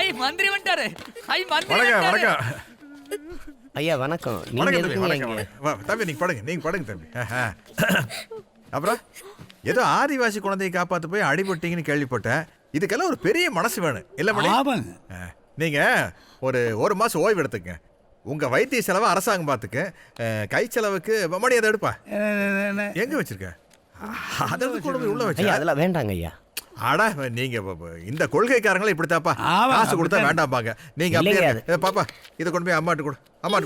ஐ மந்திரி வந்துட்டாரு. ஐ மந்திரி வணக்கம் வந்துட்டாரு. வணக்கம் ஐயா வணக்கம். நீங்க வணக்கம் தம்பி எதுக்குங்க வணக்கம் இங்க? வணக்கம். வா, தம்பி நீங்க படுங்க தம்பி. அப்புறம் ஏதோ ஆதிவாசி குழந்தையை காப்பாத்து போய் அடிபட்டீங்கன்னு கேள்விப்பட்டேன். இதுக்கெல்லாம் ஒரு பெரிய மனசு வேணும் இல்ல மணி? நீங்க ஒரு மாசம் ஓய்வு எடுத்துக்க. உங்க வைத்திய செலவை அரசாங்கம் பாத்துக்க. கை செலவுக்கு மணி அதை எடுப்பா. எங்க வச்சிருக்க? அதை கொண்டு போய் உள்ள வச்சு. ஐயா அதெல்லாம் வேண்டாங்க ஐயா. ஆடா நீங்க இந்த கொள்கைக்காரங்களும் இப்படித்தாப்பா. காசு கொடுத்தா வேண்டாம்பாங்க. நீங்க அப்படியே பாப்பா இதை கொண்டு போய் அம்மாட்டு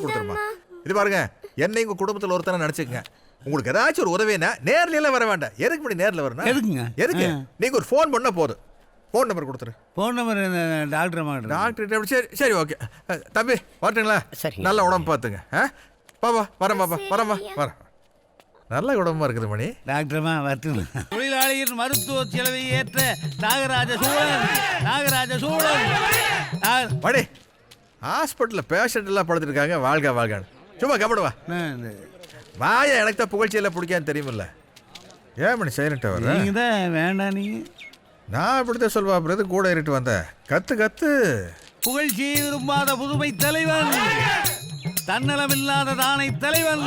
கொடுத்துருமா. இது பாருங்க என்னை உங்க குடும்பத்தில் ஒருத்தனை நினைச்சுக்கங்க. உங்களுக்கு ஏதாச்சும் ஒரு உதவினா நேர்ல எல்லாம் வர வேண்டாம். எதுக்கு முடி நேர்ல வரணும்? எதுக்கு நீங்க ஒரு ஃபோன் பண்ணா போதும். ஃபோன் நம்பர் கொடுத்துரு. ஃபோன் நம்பர் டாக்டர் சரி சரி ஓகே தம்பி வரட்டுங்களா? நல்ல உடம்பு பார்த்துங்க. பாப்பா வரேன். நல்ல உடம்பா இருக்குது மணி. டாக்டர்மா வரட்டுங்களா? தொழிலாளியின் மருத்துவ செலவை ஏற்ற நாகராஜ சோழன் மணி ஹாஸ்பிட்டலில் பேஷண்ட் எல்லாம் படுத்துட்டு இருக்காங்க. வாழ்க சும்மா கபடுவா வாய. எனக்கு தான் புகழ்ச்சியெல்லாம் பிடிக்கான்னு தெரியுமில்ல. ஏன் மணி சைலண்ட்டாக வர? நீங்கள் தான் வேண்டாம். நீங்கள் நான் இப்படித்தான் சொல்வா. அப்புறம் கூட ஏறிட்டு வந்தேன். கத்து புகழ்ச்சியை விரும்பாத புதுமை தலைவன், தன்னலமில்லாத தானை தலைவன்.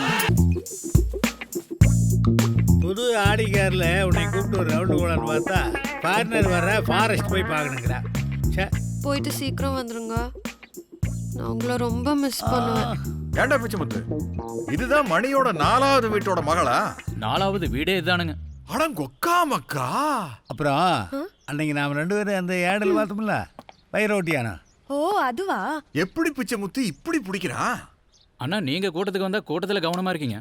புது ஆடிக்காரில் உன்னை கூப்பிட்டு ஒரு ரவுண்டு போலான்னு பார்த்தா பார்ட்னர் வர ஃபாரஸ்ட் போய் பார்க்கணுங்கிறா. போயிட்டு சீக்கிரம் வந்துருங்க. நான் உங்களை ரொம்ப மிஸ் பண்ணுவேன். ஏண்டா பிச்சமுத்து, இதுதான் மணியோட 4வது வீட்டோட மகளா? 4வது வீடே இதுதானுங்க. அடங்கொக்கா மக்கா. அப்புறம் அன்னைக்கு நாம் 2 பேரும் அந்த ஏடல் பார்த்தோம்ல பயிரோட்டியானா. ஓ அதுவா? எப்படி பிச்சமுத்து இப்படி பிடிக்கிறான்? அண்ணா நீங்க கூட்டத்துக்கு வந்தா கூட்டத்தில் கவனமா இருக்கீங்க.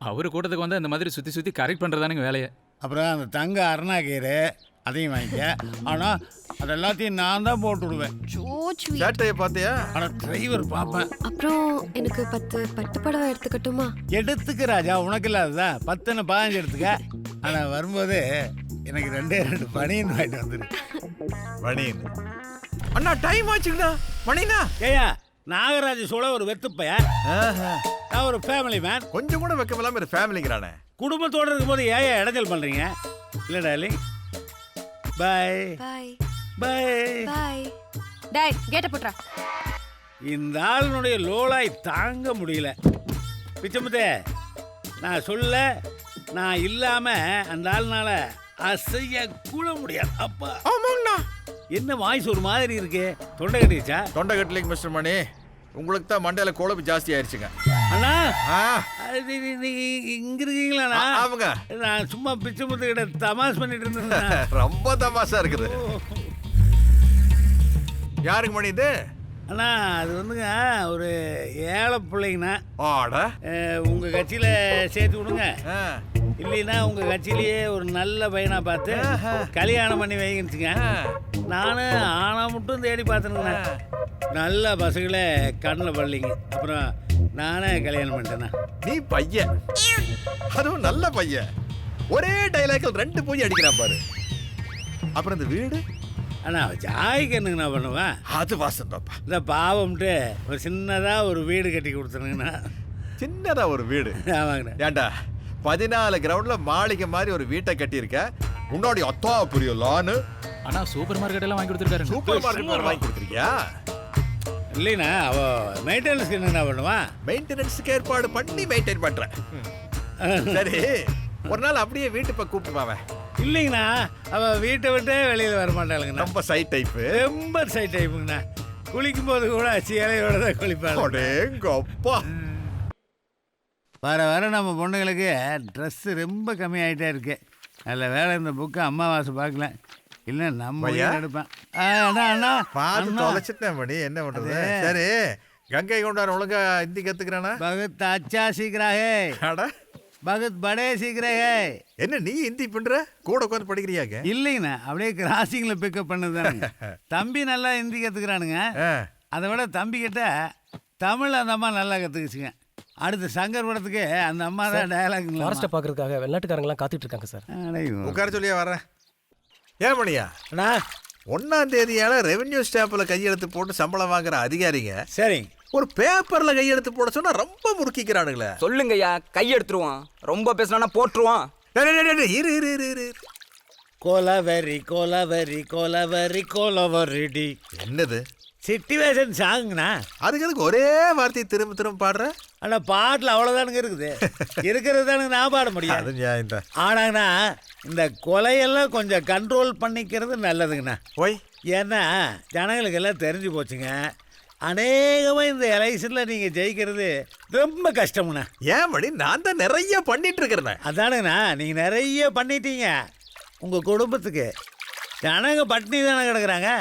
அவரு கூட்டத்துக்கு வந்தா இந்த மாதிரி சுத்தி கரெக்ட் பண்றதானுங்க வேலையை. அப்புறம் அந்த தங்க அருணாக்கீரை அதையும் வாங்கிக்க. ஆனால் அது எல்லாத்தையும் நான் தான் போட்டு விடுவேன். சேட்டையை பார்த்தியா? ஆனால் டிரைவர் பார்ப்பேன். அப்புறம் எனக்கு 10 பட்டுப்படவை எடுத்துக்கட்டுமா? எடுத்துக்க ராஜா, உனக்கு இல்லாததா 10 15 எடுத்துக்க. ஆனால் வரும்போது எனக்கு 2 பனியன் வாங்கிட்டு வந்துடு. பனியன் அண்ணா டைம் ஆச்சுங்கண்ணா. மணினா ஏயா நாகராஜ சோழ ஒரு வெத்துப்பைய. நான் ஒரு ஃபேமிலி மேன். கொஞ்சம் கூட வைக்கலாம ஒரு ஃபேமிலிங்கிறானே. குடும்பத்தோடு இருக்கும்போது ஏன் இடைஞ்சல் பண்ணுறீங்க? இல்லை டார்லிங். பாய் பாய் பாய் பாய். டேய் கேட்ட போட்றா. இந்த ஆளுனுடைய லோலாய் தாங்க முடியல. பிச்சமுத்தே நான் சொல்ல, நான் இல்லாம அந்த ஆளுனால அசைய கூட முடியாது. அப்பா ஆமாங்கண்ணா. என்ன வாய்ஸ் ஒரு மாதிரி இருக்கு? தொண்டை கட்டிடுச்சா? தொண்டை கட்டலிங் மிஸ்டர் மணி. உங்களுக்கு தான் மண்டையில கொழுப்பு ஜாஸ்தி ஆயிடுச்சுங்க. அண்ணா இங்க இருக்கீங்களா? அவங்க நான் சும்மா பிச்சமுத்து கிட்ட தமாஷ் பண்ணிட்டு இருந்தேன். ரொம்ப தமாஷா இருக்குது. யாருக்கு மணி இது? அண்ணா அது வந்துங்க ஒரு ஏழை பிள்ளைங்கண்ணா. ஆட உங்க கட்சியில சேர்த்து விடுங்க. இல்லைன்னா உங்க கட்சியிலேயே ஒரு நல்ல பையனா பார்த்து கல்யாணம் பண்ணி வைங்கச்சுங்க. நானும் ஆனா மட்டும் தேடி பார்த்துருங்கண்ணா. நல்ல பசங்களே கண்ணில் பள்ளிங்க. அப்புறம் நானே கல்யாணம் பண்ணிட்டேண்ணா. நீ பையன், அதுவும் நல்ல பையன். ஒரே டைலாக்ல 2 பூஜை அடிக்கிறான் பாரு. அப்புறம் இந்த வீடு அண்ணா ஜாய்க்கு என்னங்கண்ணா பண்ணுவேன்? அது வாசம் தாப்பா. இந்த பாவம்ட்டு ஒரு சின்னதா ஒரு வீடு கட்டி கொடுத்துருங்கண்ணா. சின்னதா ஒரு வீடு? ஆமாங்கண்ணா. ஏண்டா 14 கிரவுண்ட்ல மாளிகை மாதிரி ஒரு வீட்டை கட்டியிருக்க. முன்னாடி அத்தா புரிய லானு. ஆனா சூப்பர் மார்க்கெட் எல்லாம் வாங்கி கொடுத்துருக்காரு. சூப்பர் மார்க்கெட் வாங்கி கொடுத்துருக்கியா? இல்லைண்ணா அவ மெயின்டெனன்ஸ்க்கு என்ன பண்ணுவான்? மெயின்டெனன்ஸுக்கு ஏற்பாடு பண்ணி மெயின்டைன் பண்றேன். சரி ஒரு நாள் அப்படியே வீட்டு பக்கம் கூப்பிட்டு வாவேன். இல்லைங்கண்ணா அவ வீட்டை விட்டே வெளியில் வர மாட்டாளுங்கண்ணா. ரொம்ப சை டைப்பு. ரொம்ப சை டைப்புங்கண்ணா. குளிக்கும் போது கூட சேலையோட தான் குளிப்பாங்க. அப்பா வர நம்ம பொண்ணுங்களுக்கு ட்ரெஸ்ஸு ரொம்ப கம்மியாகிட்டே இருக்கு. நல்ல வேலை இந்த புக்கு அம்மாவாசை பார்க்கல. இல்லை நம்ம எடுப்பேன். அண்ணா பார்த்து தொலைச்சிட்டேன் மணி. என்ன பண்றது? சரி கங்கை கொண்டார் ஒழுங்கா ஹிந்தி கத்துக்கிறானா? பகத் அச்சா சீக்கிராஹே. பகத் படே சீக்கிரஹே. என்ன நீ ஹிந்தி பண்ற? கூட உட்காந்து படிக்கிறியாங்க? இல்லைங்கண்ணா அப்படியே கிராசிங்கில் பிக்கப் பண்ணதுதானுங்க. தம்பி நல்லா ஹிந்தி கற்றுக்கிறானுங்க. அதை விட தம்பி கிட்ட தமிழ் அந்த அம்மா நல்லா கற்றுக்குச்சுங்க. அடுத்த சங்கர் படத்துக்கு அந்த அம்மா தான் டயலாக் ஃபாரஸ்ட்டை பார்க்கறதுக்காக வெளிநாட்டுக்காரங்களாம் காத்துட்டு இருக்காங்க சார். உட்கார சொல்லியா வரேன். ஏன் மணியா அண்ணா 1ஆம் தேதியால ரெவென்யூ ஸ்டாம்பில் கையெழுத்து போட்டு சம்பளம் வாங்குற அதிகாரிங்க சரி ஒரு பேப்பர்ல கையெழுத்து போட சொன்னா ரொம்ப முறுக்கிக்கிறானுங்களே. சொல்லுங்கய்யா, கையெடுத்துருவான். ரொம்ப பேசினா போட்டுருவான். இரு கோலவரி கோலவரி கோலவரி கோலவரிடி. என்னது? சிட்டிவேஷன் சாங்குண்ணா. அதுக்கு எதுக்கு ஒரே வார்த்தையை திரும்ப திரும்ப பாடுற? ஆனால் பாட்டில் அவ்வளோதானுங்க இருக்குது. இருக்கிறது தானுங்க நான் பாட முடியாது. அது நியாயம் தான். ஆனாங்கண்ணா இந்த கொலையெல்லாம் கொஞ்சம் கண்ட்ரோல் பண்ணிக்கிறது நல்லதுங்கண்ணா. ஒய் ஏன்னா ஜனங்களுக்கு எல்லாம் தெரிஞ்சு போச்சுங்க. அநேகமாக இந்த எலெக்ஷனில் நீங்கள் ஜெயிக்கிறது ரொம்ப கஷ்டம்ண்ணா. ஏன் மணி, நான் தான் நிறைய பண்ணிட்டு இருக்கிறேன். அதானுங்கண்ணா, நீங்கள் நிறைய பண்ணிட்டீங்க. உங்கள் குடும்பத்துக்கு ஜனங்க பட்டினி தானே கிடக்குறாங்க.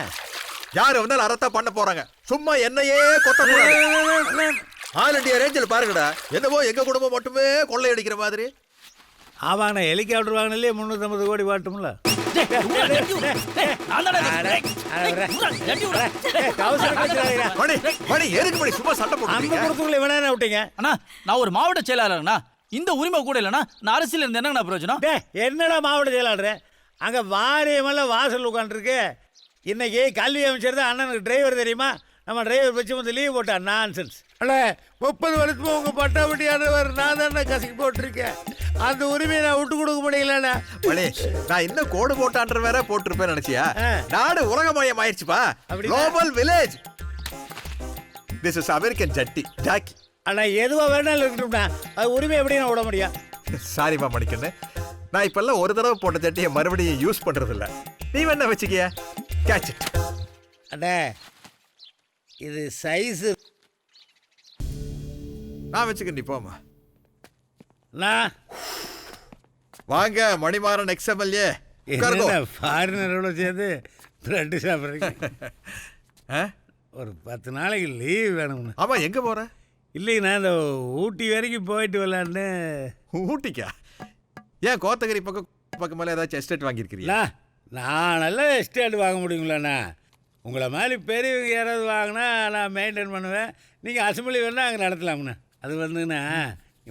யாரு வந்தாலும் அறத்தா பண்ண போறாங்க. சும்மா என்னையே கொத்த ஆல் இண்டியா ரேஞ்சில் பாருங்கடா, என்னவோ எங்க குடும்பம் மட்டுமே கொள்ளையடிக்கிற மாதிரி. ஆமாங்கண்ணா, ஹெலிகாப்டர் வாங்கினாலே 350 கோடி பாட்டும்ல. மணி மணி எதுக்கு மணி சும்மா சண்டை அந்த போட்டு குடும்பத்துக்குள்ள வேணா விட்டீங்க. அண்ணா நான் ஒரு மாவட்ட செயலாளர்ண்ணா, இந்த உரிமை கூட இல்லைண்ணா. நான் அரசியல் இருந்து என்னங்கண்ணா பிரயோஜனம்? என்னடா மாவட்ட செயலாளர்? அங்கே வாரியமெல்லாம் வாசல் உட்காந்துருக்கு. இன்னைக்கு கல்வி அமைச்சர் தான் அண்ணனுக்கு டிரைவர் தெரியுமா? நம்ம டிரைவர் வச்சு வந்து லீவ் போட்டான். நான்சென்ஸ். அண்ணா 30 வருஷமா உங்கள் பட்டாபட்டியானவர் நான் தானே கசக்கி போட்டிருக்கேன். அந்த உரிமையை நான் விட்டு கொடுக்க முடியலண்ணா. மணி, நான் இன்னும் கோடு போட்டான்ற வேற போட்டிருப்பேன் நினைச்சியா? நாடு உலகமயம் ஆயிடுச்சுப்பா. Global village. This is American Jockey. அண்ணா எதுவாக வேணாலும் இருக்கட்டும்ண்ணா, அது உரிமை எப்படி நான் விட முடியும்? சாரிமா மணிக்கண்ணு, நான் இப்பெல்லாம் ஒரு தடவை போட்ட ஜட்டியை மறுபடியும் யூஸ் பண்றது இல்ல. நீ வேணா வச்சுக்கிய கேட்ச். அண்ணே இது சைஸு. நான் வச்சுக்க, நீ போமா. நான் வாங்க மணிமாறன் எக்ஸ்எம்எல்ஏ. ஃபாரினரோட சேர்ந்து பிரெட்டு சாப்பிட்றீங்க. ஒரு 10 நாளைக்கு லீவ் வேணும்ண்ணா. ஆமா, எங்க போற? இல்லைங்கண்ணா, இந்த ஊட்டி வரைக்கும் போயிட்டு வரலான்னு. ஊட்டிக்கா? ஏன் கோத்தகிரி பக்கம் மேலே ஏதாச்சும் எஸ்டேட் வாங்கியிருக்கிறீங்களா? நான் நல்ல எஸ்டேட் வாங்க முடியுங்களாண்ணா. உங்களை மாதிரி பெரியவங்க யாராவது வாங்கினா நான் மெயின்டைன் பண்ணுவேன். நீங்கள் அசம்பிளி வேணால் அங்கே நடத்தலாம்ண்ணா. அது வந்துங்கண்ணா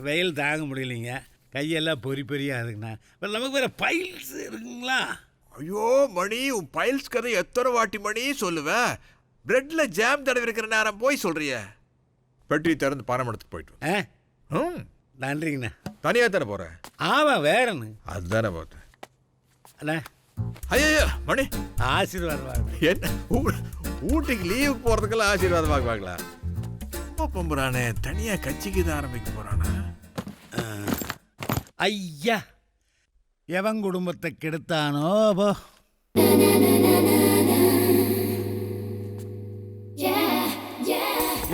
வெயில் தாங்க முடியலைங்க, கையெல்லாம் பொறியா இருக்குண்ணா. இப்போ நமக்கு வேறு பைல்ஸ் இருக்குங்களா? ஐயோ மணி, உன் பைல்ஸ் கதை எத்தனை வாட்டி மணி சொல்லுவேன். பிரெட்ல ஜாம் தடவி இருக்கிற நேரம் போய் சொல்றிய. பெட்டி திறந்து பணம் எடுத்து போயிட்டு. நன்றிங்கண்ணா. தனியா தானே போறேன்? ஆமாம், வேறண்ணு அதுதானே பார்த்தேன். அண்ணா ஐயோ மணி, ஆசீர்வாதம் வாங்க. என்ன ஊட்டிக்கு லீவ் போறதுக்கெல்லாம் ஆசீர்வாதம் வாங்குவாங்களா? பொம்புறானே தனியா கட்சிக்கு தான் ஆரம்பிக்க போறானா? ஐயா, எவன் குடும்பத்தை கெடுத்தானோ போ.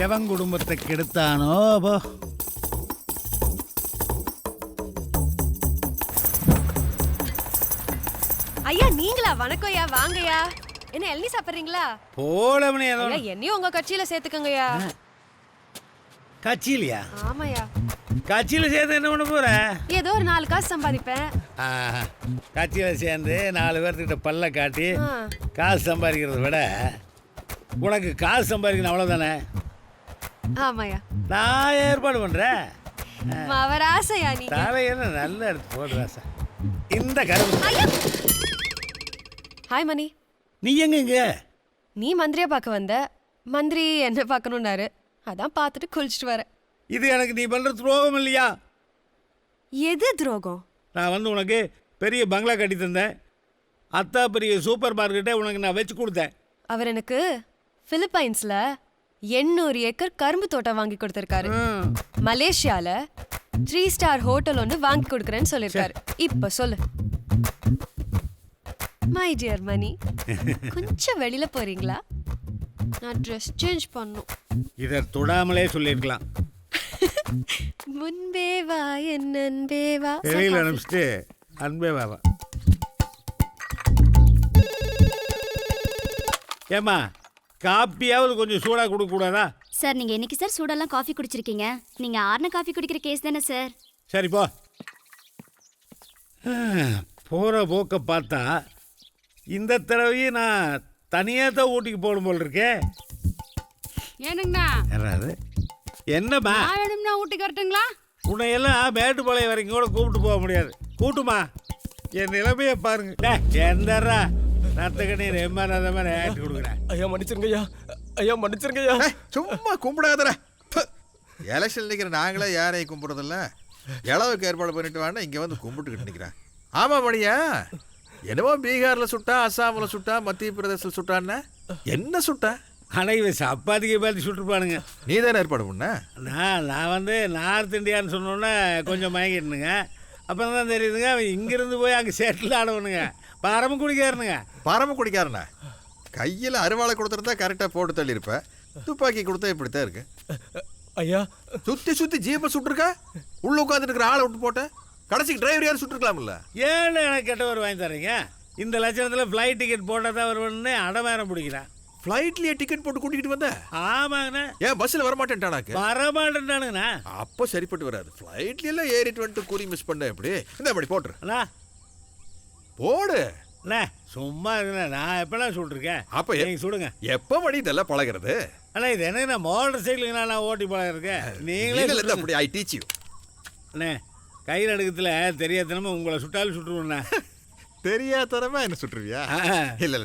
எவன் குடும்பத்தை கெடுத்தானோ போ. ஐயா நீங்களா? வணக்கம் ஐயா, வாங்கய்யா. என்ன இளநீ சாப்பிட்றீங்களா? போலவனே ஐயா, என்னையும் உங்க கட்சியில சேர்த்துக்கங்கய்யா. கட்சியிலையா? ஆமாய்யா. கட்சியில் சேர்ந்து என்ன பண்ண போற? ஏதோ ஒரு 4 காசு சம்பாதிப்பேன். கட்சியில் சேர்ந்து 4 பேர்த்துக்கிட்ட பல்ல காட்டி காசு சம்பாதிக்கிறத விட உனக்கு காசு சம்பாதிக்கணும், அவ்வளோதானே? ஆமாய்யா. நான் ஏற்பாடு பண்ணுறேன். மவராசையா நீங்க? தலையில நல்ல எடுத்து போடுறாசா. இந்த கரும்பு. ஹாய் மணி. நீ எங்க? நீ மந்திரியா பார்க்க வந்த. மந்திரி என்ன பார்க்கணும்னாரு, அதான் பார்த்துட்டு குளிச்சுட்டு வரேன். இது எனக்கு நீ பண்ற துரோகம் இல்லையா? எது துரோகம்? நான் வந்து உனக்கு பெரிய பங்களா கட்டி தந்தேன். அத்தா பெரிய சூப்பர் மார்க்கெட்டை உனக்கு நான் வச்சு கொடுத்தேன். அவர் எனக்கு பிலிப்பைன்ஸ்ல 800 ஏக்கர் கரும்பு தோட்டம் வாங்கி கொடுத்திருக்காரு. மலேசியால 3 ஸ்டார் ஹோட்டல் ஒன்று வாங்கி கொடுக்குறேன்னு சொல்லியிருக்காரு. இப்ப சொல்லு மை டியர் மணி, கொஞ்சம் வெளியில போறீங்களா? நான் ட்ரெஸ் சேஞ்ச் பண்ணும். இதை தொடாமலே சொல்லியிருக்கலாம். முன்பே வா என் அன்பே வா. வெளியில் அனுப்பிச்சிட்டு அன்பே வாவா. ஏம்மா, காப்பியாவது கொஞ்சம் சூடாக கொடுக்கக்கூடாதா? சார், நீங்கள் என்னைக்கு சார் சூடெல்லாம் காஃபி குடிச்சிருக்கீங்க? நீங்கள் ஆறுன காஃபி குடிக்கிற கேஸ் தானே சார்? சரி போ. போகிற போக்க பார்த்தா இந்த தடவையும் நான் தனியாக தான் ஊட்டிக்கு போகணும் போல் இருக்கேன். ஏனுங்கண்ணா? யாராவது என்னம்மா? நான் வேணும்னா ஊட்டிக்கு வரட்டுங்களா? உன்னையெல்லாம் மேட்டுப்பாளையம் வரைக்கும் கூட கூப்பிட்டு போக முடியாது. கூட்டுமா? என் நிலைமையை பாருங்க. எந்தரா ரத்த கண்ணீர் எம்மாத மாதிரி ஆட்டி கொடுக்குறேன். ஐயா மன்னிச்சிருங்க ஐயா. ஐயா மன்னிச்சிருங்க ஐயா. சும்மா கும்பிடாதடா. எலெக்ஷன் நிற்கிற நாங்களே யாரையும் கும்பிடுறதில்ல. இளவுக்கு ஏற்பாடு பண்ணிட்டு வாங்க, இங்கே வந்து கும்பிட்டுக்கிட்டு நிற்கிறேன். ஆமாம் மணியா, என்னவோ பீகாரில் சுட்டா, அஸ்ஸாமில் சுட்டா, மத்திய பிரதேசத்தில் சுட்டான்னு என்ன சுட்டா? ஆனால் இவன் சப்பாத்திக்கு பார்த்து சுட்டுருப்பானுங்க. நீ தானே ஏற்பாடு பண்ண? நான் வந்து நார்த் இந்தியான்னு சொன்னோன்னே கொஞ்சம் மயங்கிட்டுனுங்க. அப்புறம் தான் தெரியுதுங்க அவன் இங்கேருந்து போய் அங்கே செட்டில் ஆடணுங்க. பரம குடிக்காருனுங்க. பரம குடிக்காரண்ணா, கையில் அருவாளை கொடுத்துருந்தா கரெக்டாக போட்டு தள்ளியிருப்பேன். துப்பாக்கி கொடுத்தா இப்படித்தான் இருக்கு. ஐயா சுற்றி ஜீப்பை சுட்டுருக்க, உள்ள உட்காந்துட்டு இருக்கிற ஆளை விட்டு போட்ட, கடைசிக்கு டிரைவர் யாரும் சுட்டுருக்கலாம்ல. ஏன்னு எனக்கு கெட்டவர் வாங்கி தரீங்க? இந்த லட்சணத்தில் ஃப்ளைட் டிக்கெட் போட்டால் தான் வருவன்னு அடமேரம் பிடிக்கிறான். ஃப்ளைட்லயே டிக்கெட் போட்டு கூட்டிகிட்டு வந்த? ஆமாங்கண்ணா. ஏன் பஸ்ஸில் வரமாட்டேன்ட்டானாக்கு? வரமாட்டேன்டானுங்கண்ணா. அப்போ சரிப்பட்டு வராது. ஃப்ளைட்லாம் ஏறிட்டு வந்துட்டு கூறி மிஸ் பண்ண எப்படி? இந்த அப்படி போட்டுரு. அண்ணா போடு அண்ணா சும்மா இருக்குண்ணா. நான் எப்போலாம் சுட்டுருக்கேன். அப்போ நீங்கள் சுடுங்க. எப்போ மணி இதெல்லாம் பழகிறது? அண்ணா இது என்னங்கண்ணா மோட்டர் சைக்கிளுங்கண்ணா நான் ஓட்டி பழகிருக்கேன். நீங்களே நீங்களே அப்படி ஐ டீச் யூ. அண்ணே கையில் எடுக்கத்தில் தெரியாதனமா உங்களை சுட்டாலும் சுட்டுருவேண்ணா. தெரியாதனமா என்ன சுட்டுருவியா? இல்ல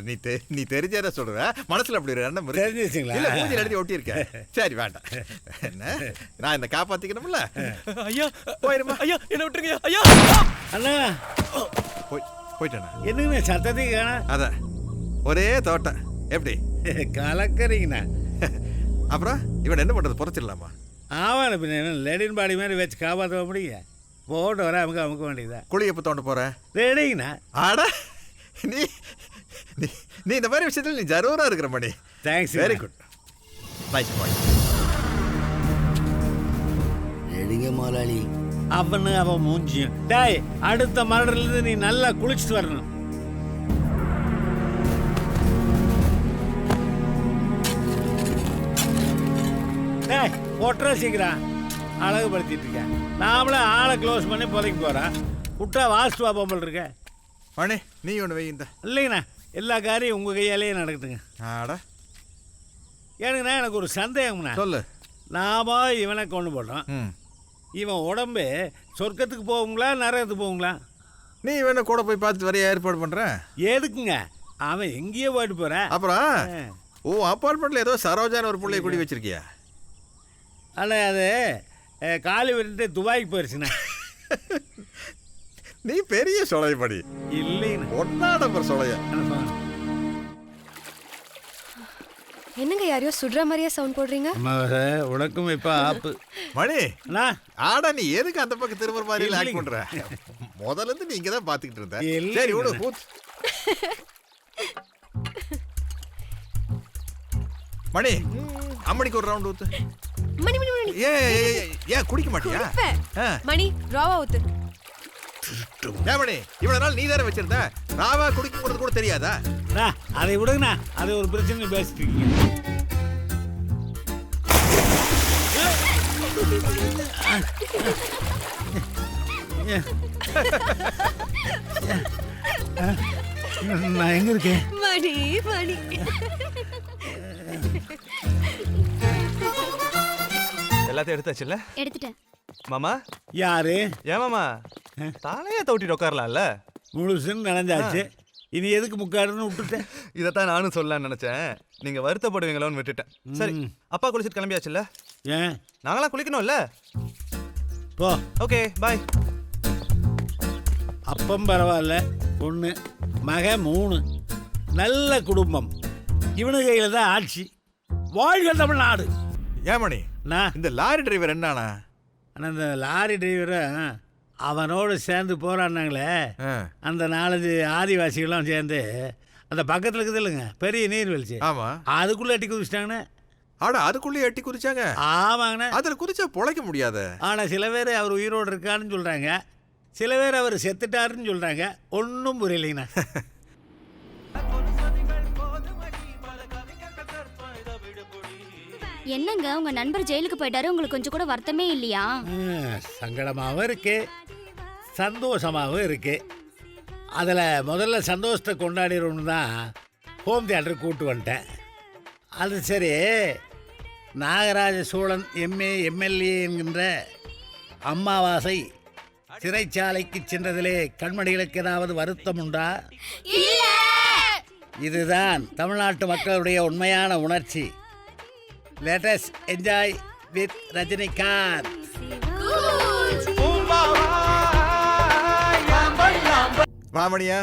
நீ தெரிஞ்சாத சொல்ற, மனசுல அப்படி ஒரு எண்ணம் இருக்கு. தெரிஞ்சிச்சுங்களா? இல்ல மூஞ்சில எழுதி ஒட்டி இருக்க. சரி வேண்டாம். என்ன நான் இந்த காப்பாத்திக்கணும்ல. ஐயா போயிருமா? ஐயா என்ன விட்டுருங்க ஐயா. அண்ணா போயிட்டேண்ணா. என்னங்கண்ணா சத்தத்தையும் காணா? அதான் ஒரே தோட்டம் எப்படி கலக்கறீங்கண்ணா. அப்புறம் இவன் என்ன பண்றது? புறச்சிடலாமா? ஆமாண்ணா பின்ன என்ன லெடின் பாடி மாதிரி வச்சு காப்பாற்ற முடியுங்க. போட்டு வர அமுக்க வேண்டியதா. குழி எப்போ தோண்ட போற? ரெடிங்கண்ணா. ஆடா நீ நீ இந்த மாதிரி விஷயத்தில் நீ ஜரூரா இருக்கிற மணி. தேங்க்ஸ். Very good. நைஸ் பாய். எடுங்க முதலாளி. அவன் மூஞ்சியும். டேய் அடுத்த மலர்லேருந்து நீ நல்லா குளிச்சுட்டு வரணும். டேய் ஒட்டுற சீக்கிரம். அழகுபடுத்திட்டு இருக்கேன். நாமளே ஆளை க்ளோஸ் பண்ணி புதைக்க போகிறேன். விட்டா வாஸ்து பொம்பல் இருக்க. மணி நீ ஒன்று வைந்த. இல்லைங்கண்ணா எல்லா காரியம் உங்கள் கையாலேயே நடக்குதுங்க. ஆடா ஏனுங்கண்ணா எனக்கு ஒரு சந்தேகம்ண்ணா. சொல்லு. நாம இவனை கொண்டு போட்டோம். இவன் உடம்பு சொர்க்கத்துக்கு போகுங்களா நரகத்துக்கு போகுங்களா? நீ வேணா கூட போய் பார்த்துட்டு வரைய ஏற்பாடு பண்ணுறேன். எதுக்குங்க? அவன் எங்கேயோ போயிட்டு போகிறேன். அப்புறம் ஓ அப்பார்ட்மெண்ட்டில் ஏதோ சரோஜான ஒரு பிள்ளைய குடி வச்சிருக்கியா? ஆனால் அது காலி விட்டு துபாய்க்கு போயிடுச்சுண்ணா. நீ பெரிய சொலைப்படி. இல்லைண்ணா ஒன்னா நம்பர் சொலைய. என்னங்க யாரையோ சுடுற மாதிரியே சவுண்ட் போடுறீங்க? உனக்கும் இப்போ ஆப்பு. மணி அண்ணா ஆடா நீ எதுக்கு அந்த பக்கம் திரும்ப மாதிரி லாக் பண்ற? முதல்ல இருந்து நீ இங்க தான் பாத்துக்கிட்டு இருந்த. சரி விடு கூத். மணி அம்மணிக்கு ஒரு ரவுண்ட் ஊத்து. மணி மணி மணி. ஏன் குடிக்க மாட்டியா? மணி ராவா ஊத்து. ஏன் மணி இவ்வளவு நாள் நீ தானே வச்சிருந்த, ராவா குடிக்க கூட தெரியாதா? அதை விடுங்கண்ணா. அது ஒரு பிரச்சனை பேசிட்டு இருக்கீங்க. நான் எங்க இருக்கேன்? மணி மணி எல்லாத்தையும் எடுத்தாச்சுல்ல? எடுத்துட்டேன். மாமா யாரு? ஏன் மாமா தானே தவிட்டிட்டு உட்காரலாம்ல? முழுசுன்னு நினைஞ்சாச்சு. இனி எதுக்கு முக்காடுன்னு விட்டுட்டேன். இதைத்தான் நானும் சொல்லலாம்னு நினைச்சேன். நீங்க வருத்தப்படுவீங்களோன்னு விட்டுட்டேன். சரி அப்பா குளிச்சுட்டு கிளம்பியாச்சுல்ல? ஏன் நாங்களாம் குளிக்கணும்ல? போ. Okay bye. அப்பம் பரவாயில்ல. 1 மகன் 3 நல்ல குடும்பம். இவனு கையில் தான் ஆட்சி. வாழ்க தமிழ்நாடு. ஏன் மணி இந்த லாரி டிரைவர் என்னானா? ஆனால் இந்த லாரி டிரைவரை அவனோடு சேர்ந்து போராடினாங்களே அந்த 4 ஆதிவாசிகளும் சேர்ந்து அந்த பக்கத்தில் இருக்குது இல்லைங்க பெரிய நீர்வீழ்ச்சி. ஆமாம் அதுக்குள்ளே எட்டி குதிச்சிட்டாங்கண்ணே. ஆடா அதுக்குள்ளேயே எட்டி குதிச்சாங்க? ஆமாங்கண்ணே. அதில் குதிச்சா பொழைக்க முடியாது. ஆனால் சில பேர் அவர் உயிரோடு இருக்கான்னு சொல்கிறாங்க, சில பேர் அவர் செத்துட்டாருன்னு சொல்கிறாங்க. ஒன்றும் புரியலைங்கண்ணா. என்னங்க உங்க நண்பர் ஜெயிலுக்கு போயிட்டாரு, உங்களுக்கு கொஞ்சம் கூட வருத்தமே இல்லையா? சங்கடமாகவும் இருக்கு, சந்தோஷமாகவும் இருக்கு. அதில் முதல்ல சந்தோஷத்தை கொண்டாடிடணும்னு தான் ஹோம் தியேட்டருக்கு கூப்பிட்டு வந்துட்டேன். அது சரி, நாகராஜ சோழன் எம்எல்ஏ என்கின்ற அம்மாவாசை சிறைச்சாலைக்கு சென்றதிலே கண்மணிகளுக்கு ஏதாவது வருத்தம் உண்டா? இதுதான் தமிழ்நாட்டு மக்களுடைய உண்மையான உணர்ச்சி. Let us enjoy with Rajinikanth. வாமணியா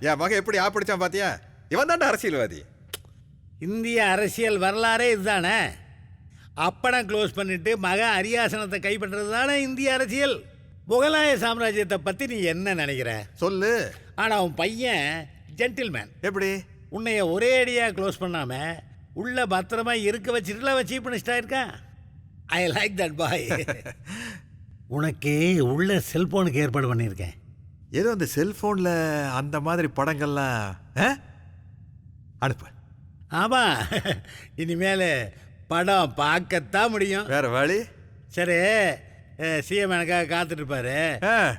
என் மகன் எப்படி ஆப்பிடிச்சான் பாத்தியா? இவன் தான்டா அரசியல்வாதி. இந்திய அரசியல் வரலாறே இதுதானே. அப்படம் க்ளோஸ் பண்ணிட்டு மக அரியாசனத்தை கைப்பற்றுறது தானே இந்திய அரசியல். முகலாய சாம்ராஜ்யத்தை பற்றி நீ என்ன நினைக்கிற? சொல்லு. ஆனால் உன் பையன் ஜென்டில்மேன். எப்படி? உன்னைய ஒரே அடியாக க்ளோஸ் பண்ணாமல் உள்ள பத்திரமா இருக்க வச்சுட்டுலாம் வச்சு பண்ணிச்சிட்டா இருக்கான். I like that boy. உனக்கு உள்ள செல்போனுக்கு ஏற்பாடு பண்ணியிருக்கேன். ஏதோ அந்த செல்போன்ல அந்த மாதிரி படங்கள்லாம் அனுப்பு. ஆமாம், இனிமேல் படம் பார்க்கத்தான் முடியும். வேற வழி? சரி, சிஎம் எனக்காக காத்துட்டு இருப்பாரு.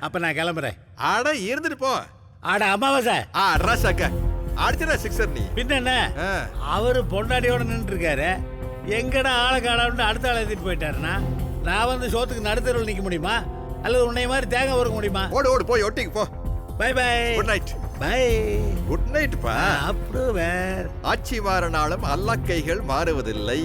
அப்போ நான் கிளம்புறேன். ஆட இருந்துட்டு போ. ஆட அமாவாசை ராசாக்க அடிச்சுடா சிக்ஸர் நீ. பின்ன என்ன, அவரு பொண்டாட்டியோட நின்று இருக்காரு. எங்கடா ஆளை காடான்னு அடுத்த ஆளை எடுத்துட்டு போயிட்டாருன்னா நான் வந்து சோத்துக்கு நடுத்தருவில் நிற்க முடியுமா? அல்லது உன்னை மாதிரி தேங்காய் உருக்க முடியுமா? ஓடு ஓடு போய் ஒட்டிக்கு போ. Bye bye. Good night. Bye. Good night பா. அப்ரூவர். ஆட்சி மாறினாலும் அல்லா கைகள் மாறுவதில்லை.